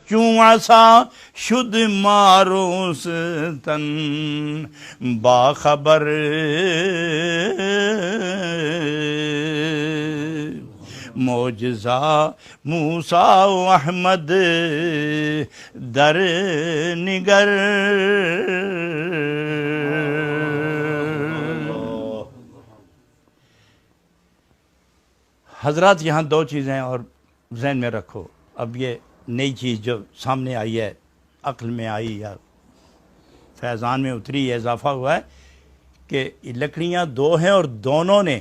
چوں عصا شد ماروستن باخبر معجزہ موسیٰ و احمد در نگر حضرات یہاں دو چیزیں اور ذہن میں رکھو. اب یہ نئی چیز جو سامنے آئی ہے، عقل میں آئی یا فیضان میں اتری ہے، اضافہ ہوا ہے کہ لکڑیاں دو ہیں اور دونوں نے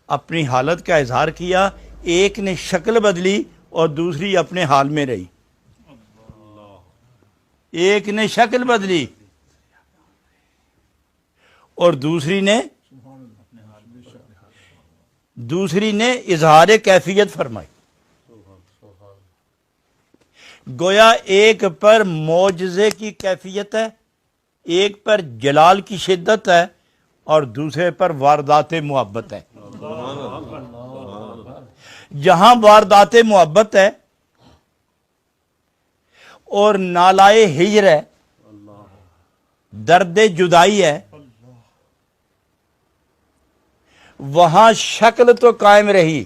اپنی حالت کا اظہار کیا. ایک نے شکل بدلی اور دوسری اپنے حال میں رہی. ایک نے شکل بدلی اور دوسری نے اظہار کیفیت فرمائی. گویا ایک پر معجزے کی کیفیت ہے، ایک پر جلال کی شدت ہے اور دوسرے پر واردات محبت ہے. جہاں واردات محبت ہے اور نالائے ہجر ہے، درد جدائی ہے، وہاں شکل تو قائم رہی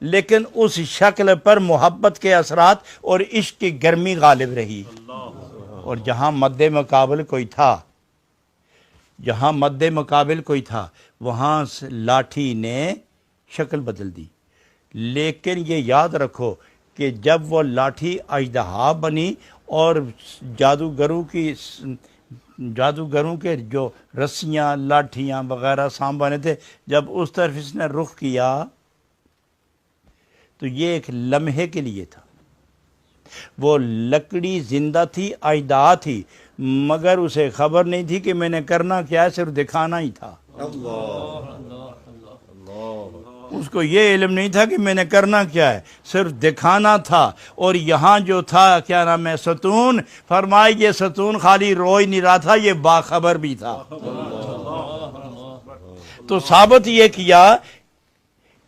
لیکن اس شکل پر محبت کے اثرات اور عشق کی گرمی غالب رہی. اور جہاں مد مقابل کوئی تھا وہاں لاٹھی نے شکل بدل دی. لیکن یہ یاد رکھو کہ جب وہ لاٹھی اژدہا بنی اور جادوگروں کے جو رسیاں لاٹھیاں وغیرہ سانبانے تھے، جب اس طرف اس نے رخ کیا تو یہ ایک لمحے کے لیے تھا. وہ لکڑی زندہ تھی، اژدہا تھی، مگر اسے خبر نہیں تھی کہ میں نے کرنا کیا ہے، صرف دکھانا ہی تھا. اس کو یہ علم نہیں تھا کہ میں نے کرنا کیا ہے، صرف دکھانا تھا. اور یہاں جو تھا کیا نام ہے، ستون، فرمایا یہ ستون خالی رو ہی نہیں رہا تھا، یہ باخبر بھی تھا. تو ثابت یہ کیا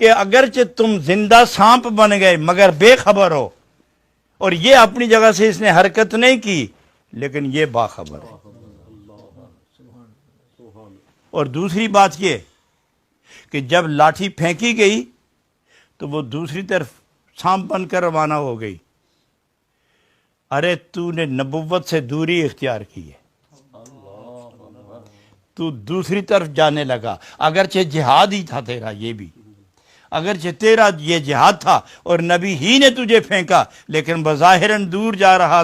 کہ اگرچہ تم زندہ سانپ بن گئے مگر بے خبر ہو، اور یہ اپنی جگہ سے اس نے حرکت نہیں کی لیکن یہ باخبر ہے. اور دوسری بات یہ کہ جب لاٹھی پھینکی گئی تو وہ دوسری طرف سانپ بن کر روانہ ہو گئی. ارے تو نے نبوت سے دوری اختیار کی ہے، تو دوسری طرف جانے لگا. اگرچہ جہاد ہی تھا تیرا، یہ بھی اگرچہ تیرا یہ جہاد تھا اور نبی ہی نے تجھے پھینکا، لیکن بظاہراً دور جا رہا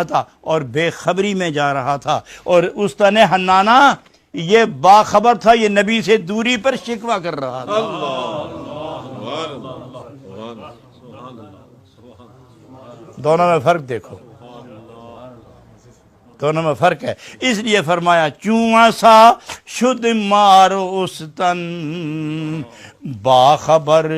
تھا اور بے خبری میں جا رہا تھا. اور استن حنانہ یہ باخبر تھا، یہ نبی سے دوری پر شکوہ کر رہا تھا. دونوں میں فرق دیکھو، دونوں میں فرق ہے. اس لیے فرمایا چوں عصا شد ماروستن باخبر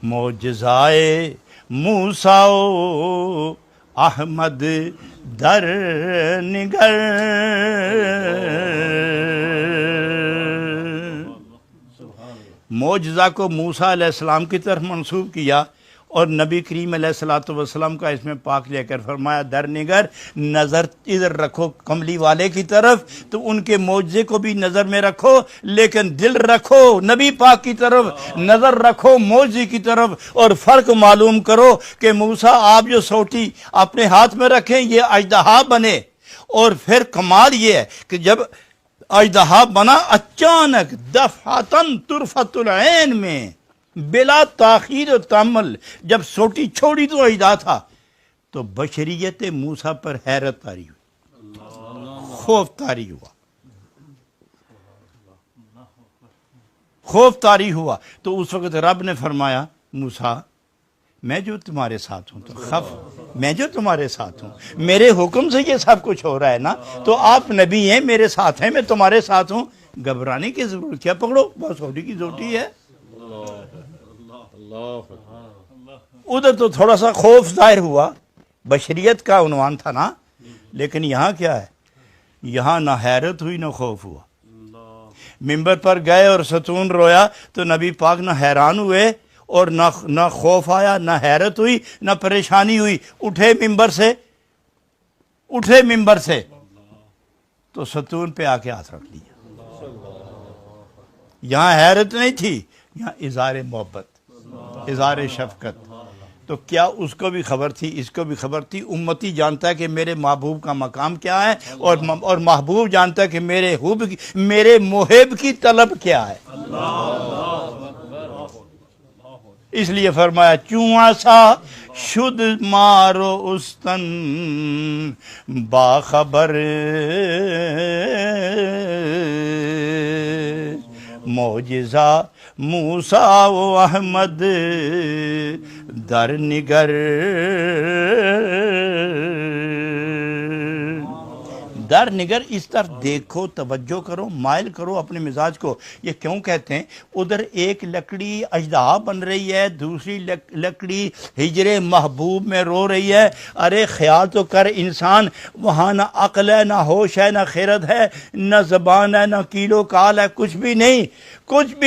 معجزائے موسیٰ و احمد در نگر. معجزہ کو موسیٰ علیہ السلام کی طرف منسوب کیا اور نبی کریم علیہ الصلوۃ والسلام کا اس میں پاک لے کر فرمایا در نگر، نظر ادھر رکھو کملی والے کی طرف، تو ان کے معجزے کو بھی نظر میں رکھو لیکن دل رکھو نبی پاک کی طرف، نظر رکھو معجزے کی طرف. اور فرق معلوم کرو کہ موسیٰ آپ جو سوٹی اپنے ہاتھ میں رکھیں یہ اژدہا بنے. اور پھر کمال یہ ہے کہ جب اژدہا بنا اچانک دفعتاً طرفت العین میں بلا تاخیر و تامل، جب سوٹی چھوڑی تو اژدہا تھا، تو بشریت موسیٰ پر حیرت طاری ہوئی، خوف طاری ہوا. تو اس وقت رب نے فرمایا موسیٰ میں جو تمہارے ساتھ ہوں میں جو تمہارے ساتھ ہوں، میرے حکم سے یہ سب کچھ ہو رہا ہے نا، تو آپ نبی ہیں، میرے ساتھ ہیں، میں تمہارے ساتھ ہوں، گھبرانے کی ضرورت کیا، پکڑو بس سوٹی کی سوٹی ہے. ادھر تو تھوڑا سا خوف ظاہر ہوا، بشریت کا عنوان تھا نا، لیکن یہاں کیا ہے، یہاں نہ حیرت ہوئی نہ خوف ہوا. منبر پر گئے اور ستون رویا تو نبی پاک نہ حیران ہوئے اور نہ خوف آیا، نہ حیرت ہوئی، نہ پریشانی ہوئی، اٹھے ممبر سے تو ستون پہ آ کے ہاتھ رکھ لیا۔ یہاں حیرت نہیں تھی، یہاں اظہار محبت، اظہار شفقت۔ تو کیا اس کو بھی خبر تھی، اس کو بھی خبر تھی؟ امتی جانتا ہے کہ میرے محبوب کا مقام کیا ہے، اور محبوب جانتا ہے کہ میرے محب کی طلب کیا ہے۔ اس لیے فرمایا چوں سا شد مارو استن باخبر معجزہ موسیٰ و احمد در نگر اس طرف دیکھو، توجہ کرو، مائل کرو اپنے مزاج کو۔ یہ کیوں کہتے ہیں؟ ادھر ایک لکڑی اژدہا بن رہی ہے، دوسری لکڑی ہجر محبوب میں رو رہی ہے۔ ارے خیال تو کر انسان، وہاں نہ عقل ہے، نہ ہوش ہے، نہ خیرت ہے، نہ زبان ہے، نہ کیلو کال ہے، کچھ بھی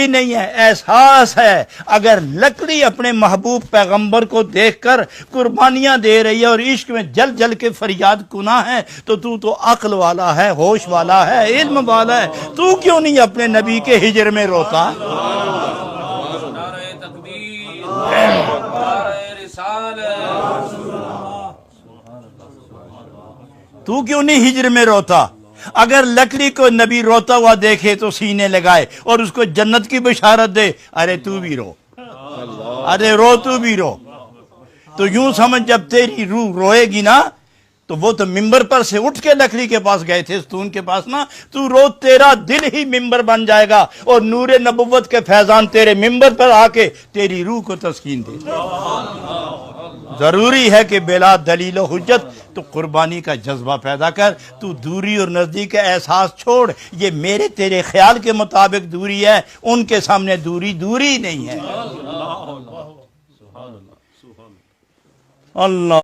نہیں ہے، احساس ہے۔ اگر لکڑی اپنے محبوب پیغمبر کو دیکھ کر قربانیاں دے رہی ہے اور عشق میں جل جل کے فریاد کنا ہے، تو عقل والا ہے، ہوش والا ہے، علم والا ہے، تو کیوں نہیں اپنے نبی کے ہجر میں روتا؟ نعرہ تکبیر، نعرہ رسالت، تو کیوں نہیں ہجر میں روتا؟ اگر لکڑی کو نبی روتا ہوا دیکھے تو سینے لگائے اور اس کو جنت کی بشارت دے، ارے تو بھی رو، ارے رو، تو بھی رو۔ تو یوں سمجھ جب تیری روح روئے گی نا، تو وہ تو ممبر پر سے اٹھ کے لکڑی کے پاس گئے تھے، ستون کے پاس نا، تو رو، تیرا دل ہی ممبر بن جائے گا اور نور نبوت کے فیضان تیرے ممبر پر آ کے تیری روح کو تسکین دے۔ ضروری ہے کہ بلا دلیل و حجت تو قربانی کا جذبہ پیدا کر۔ تو دوری اور نزدیک کا احساس چھوڑ، یہ میرے تیرے خیال کے مطابق دوری ہے، ان کے سامنے دوری نہیں ہے۔ اللہ